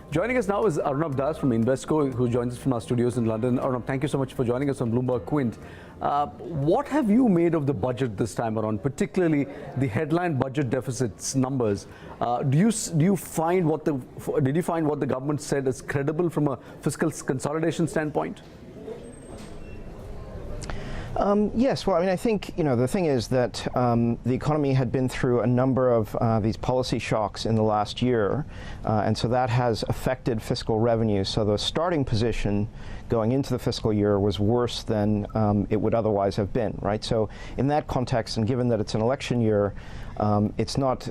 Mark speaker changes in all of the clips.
Speaker 1: Joining us now is Arnab Das from Invesco, who joins us from our studios in London. Arnab, thank you so much for joining us on Bloomberg Quint. What have you made of the budget this time around, particularly the headline budget deficits numbers? Did you find what the government said is credible from a fiscal consolidation standpoint?
Speaker 2: Yes, well, I mean, I think, the thing is that the economy had been through a number of these policy shocks in the last year, and so that has affected fiscal revenue. So the starting position going into the fiscal year was worse than it would otherwise have been, right? So in that context, and given that it's an election year, it's not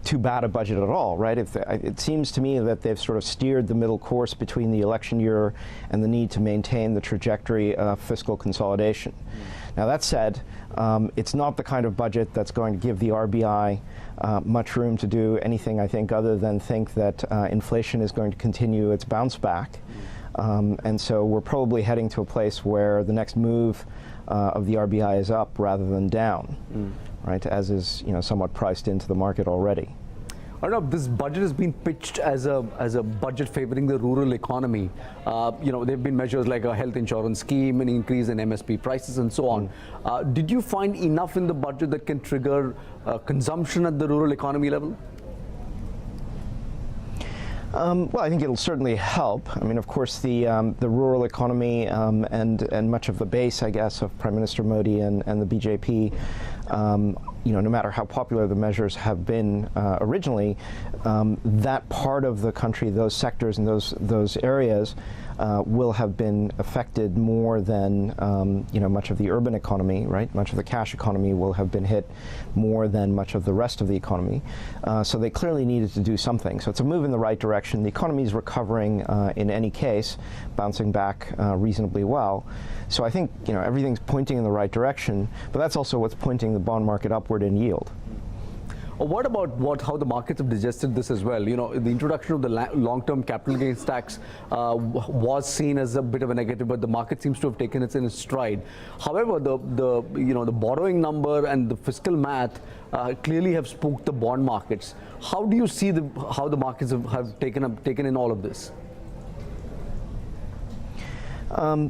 Speaker 2: too bad a budget at all, right? It seems to me that they've sort of steered the middle course between the election year and the need to maintain the trajectory of fiscal consolidation. Now that said, it's not the kind of budget that's going to give the RBI much room to do anything, I think, other than think that inflation is going to continue its bounce back. And so we're probably heading to a place where the next move of the RBI is up rather than down. Right, as is somewhat priced into the market already.
Speaker 1: Arnab, this budget has been pitched as a budget favoring the rural economy. There have been measures like a health insurance scheme, an increase in MSP prices, and so on. Did you find enough in the budget that can trigger consumption at the rural economy level?
Speaker 2: Well, I think it'll certainly help. I mean, of course, the rural economy and much of the base, I guess, of Prime Minister Modi and the BJP, no matter how popular the measures have been originally, that part of the country, those sectors and those areas will have been affected more than much of the urban economy, right? Much of the cash economy will have been hit more than much of the rest of the economy. So they clearly needed to do something. So it's a move in the right direction. The economy is recovering in any case, bouncing back reasonably well. So I think everything's pointing in the right direction, but that's also what's pointing the bond market upward in yield.
Speaker 1: What about how the markets have digested this as well? The introduction of the long-term capital gains tax was seen as a bit of a negative, but the market seems to have taken it in its stride. However, the borrowing number and the fiscal math clearly have spooked the bond markets. How do you see how the markets have taken in all of this?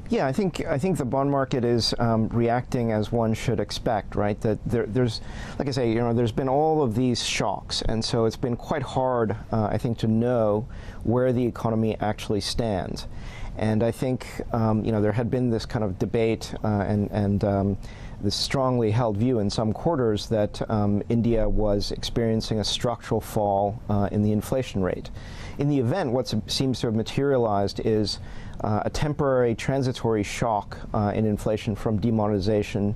Speaker 2: Yeah, I think the bond market is reacting as one should expect, right? That there's, like I say, there's been all of these shocks, and so it's been quite hard, I think, to know where the economy actually stands. And I think, there had been this kind of debate and this strongly held view in some quarters that India was experiencing a structural fall in the inflation rate. In the event, what seems to have materialized is a temporary transitory shock in inflation from demonetization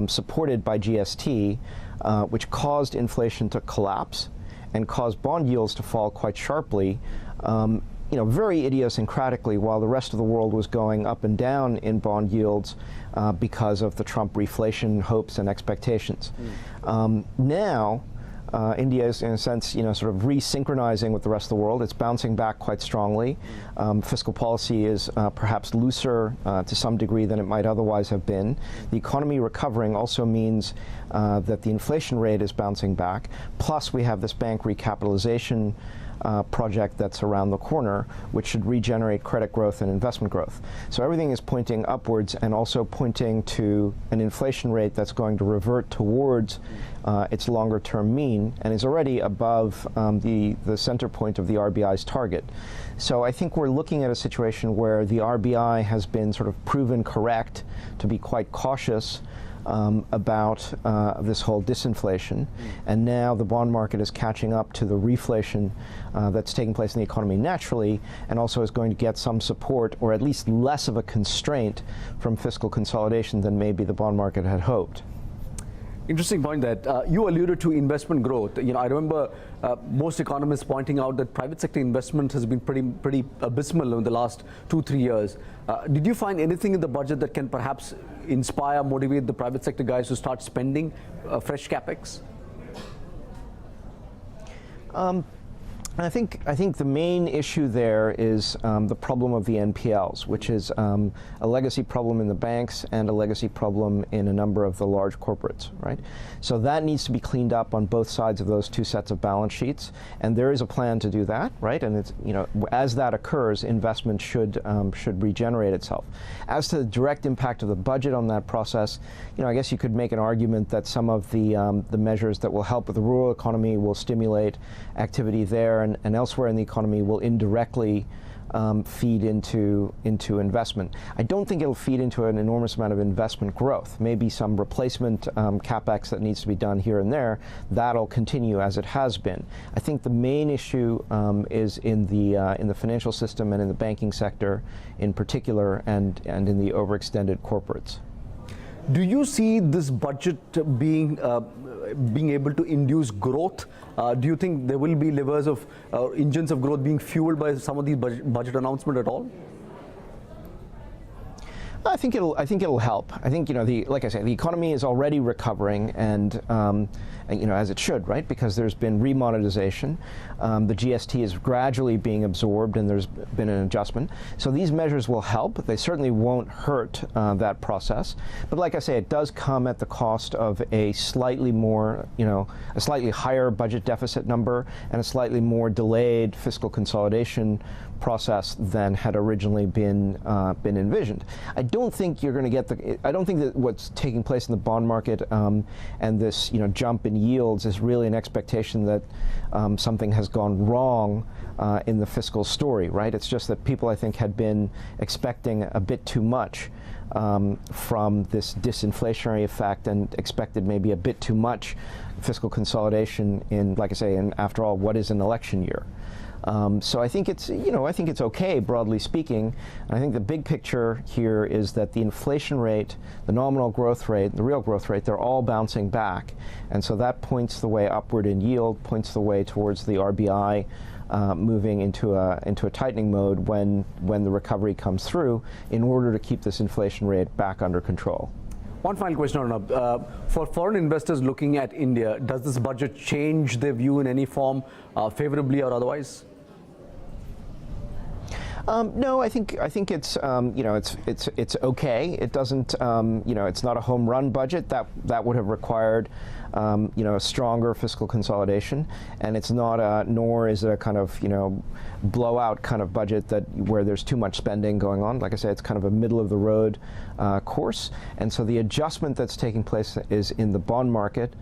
Speaker 2: supported by GST, which caused inflation to collapse and caused bond yields to fall quite sharply, very idiosyncratically, while the rest of the world was going up and down in bond yields because of the Trump reflation hopes and expectations. Now, India is, in a sense, sort of resynchronizing with the rest of the world. It's bouncing back quite strongly. Fiscal policy is perhaps looser to some degree than it might otherwise have been. The economy recovering also means that the inflation rate is bouncing back. Plus, we have this bank recapitalization project that's around the corner, which should regenerate credit growth and investment growth. So everything is pointing upwards and also pointing to an inflation rate that's going to revert towards its longer-term mean and is already above the center point of the RBI's target. So I think we're looking at a situation where the RBI has been sort of proven correct to be quite cautious about this whole disinflation, and now the bond market is catching up to the reflation that's taking place in the economy naturally, and also is going to get some support, or at least less of a constraint, from fiscal consolidation than maybe the bond market had hoped.
Speaker 1: Interesting point that you alluded to investment growth. I remember most economists pointing out that private sector investment has been pretty abysmal in the last 2-3 years. Did you find anything in the budget that can perhaps inspire, motivate the private sector guys to start spending fresh capex?
Speaker 2: I think the main issue there is the problem of the NPLs, which is a legacy problem in the banks and a legacy problem in a number of the large corporates, right? So that needs to be cleaned up on both sides of those two sets of balance sheets, and there is a plan to do that, right? And it's, you know, as that occurs, investment should regenerate itself. As to the direct impact of the budget on that process, you know, I guess you could make an argument that some of the measures that will help with the rural economy will stimulate activity there, and elsewhere in the economy will indirectly feed into investment. I don't think it'll feed into an enormous amount of investment growth. Maybe some replacement capex that needs to be done here and there. That'll continue as it has been. I think the main issue is in the financial system and in the banking sector in particular, and in the overextended corporates.
Speaker 1: Do you see this budget being able to induce growth? Do you think there will be levers of engines of growth being fueled by some of these budget announcements at all?
Speaker 2: I think it'll help. I think, you know, like I say, the economy is already recovering, and you know, as it should, right? Because there's been remonetization. The GST is gradually being absorbed, and there's been an adjustment. So these measures will help. They certainly won't hurt that process. But like I say, it does come at the cost of a slightly more, you know, a slightly higher budget deficit number and a slightly more delayed fiscal consolidation process than had originally been envisioned. I don't think you're going to get I don't think that what's taking place in the bond market and this, you know, jump in yields is really an expectation that something has gone wrong in the fiscal story, right? It's just that people, I think, had been expecting a bit too much from this disinflationary effect, and expected maybe a bit too much fiscal consolidation in, like I say, in, after all, what is an election year. So I think it's, you know, I think it's okay, broadly speaking. I think the big picture here is that the inflation rate, the nominal growth rate, the real growth rate, they're all bouncing back. And so that points the way upward in yield, points the way towards the RBI moving into a tightening mode when the recovery comes through, in order to keep this inflation rate back under control.
Speaker 1: One final question, Arnab. For foreign investors looking at India, does this budget change their view in any form, favorably or otherwise?
Speaker 2: No, I think it's you know, it's okay. It doesn't you know, it's not a home run budget that would have required you know, a stronger fiscal consolidation, and it's not nor is it a kind of, you know, blowout kind of budget where there's too much spending going on. Like I say, it's kind of a middle of the road course, and so the adjustment that's taking place is in the bond market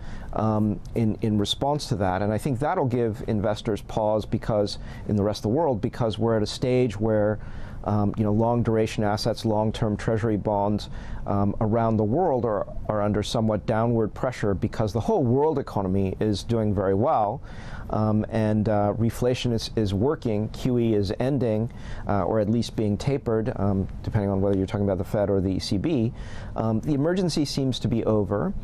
Speaker 2: in response to that, and I think that'll give investors pause, because in the rest of the world, because we're at a stage where you know, long duration assets, long-term treasury bonds around the world are under somewhat downward pressure, because the whole world economy is doing very well, and reflation is working, QE is ending, or at least being tapered, depending on whether you're talking about the Fed or the ECB. The emergency seems to be over.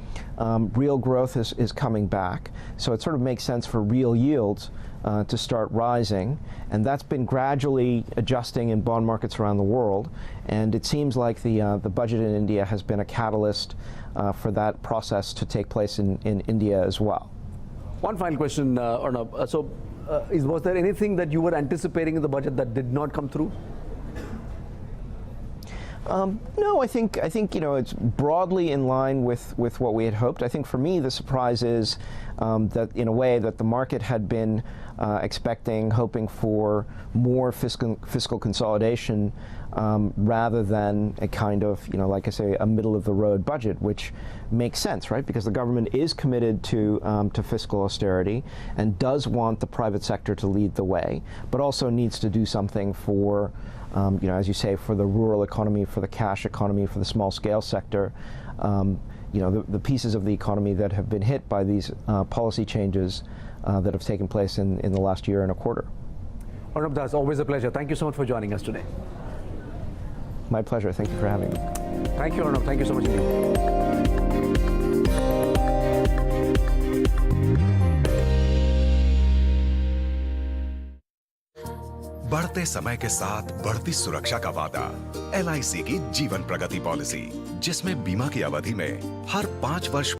Speaker 2: Real growth is coming back, so it sort of makes sense for real yields to start rising, and that's been gradually adjusting in bond markets around the world, and it seems like the budget in India has been a catalyst for that process to take place in India as well.
Speaker 1: One final question, Arnab. Was there anything that you were anticipating in the budget that did not come through?
Speaker 2: No, I think you know, it's broadly in line with what we had hoped. I think for me the surprise is that, in a way, that the market had been expecting, hoping for more fiscal consolidation rather than a kind of, you know, like I say, a middle of the road budget, which makes sense, right? Because the government is committed to fiscal austerity and does want the private sector to lead the way, but also needs to do something for you know, as you say, for the rural economy, for the cash economy, for the small scale sector, you know, the pieces of the economy that have been hit by these policy changes that have taken place in the last year and a quarter.
Speaker 1: Arnab, that's always a pleasure. Thank you so much for joining us today.
Speaker 2: My pleasure. Thank you for having me.
Speaker 1: Thank you, Arnab. Thank you so much indeed.
Speaker 3: बढ़ते समय के साथ बढ़ती सुरक्षा का वादा। LIC की Jeevan Pragati policy, जिसमें बीमा की अवधि में हर 5 वर्ष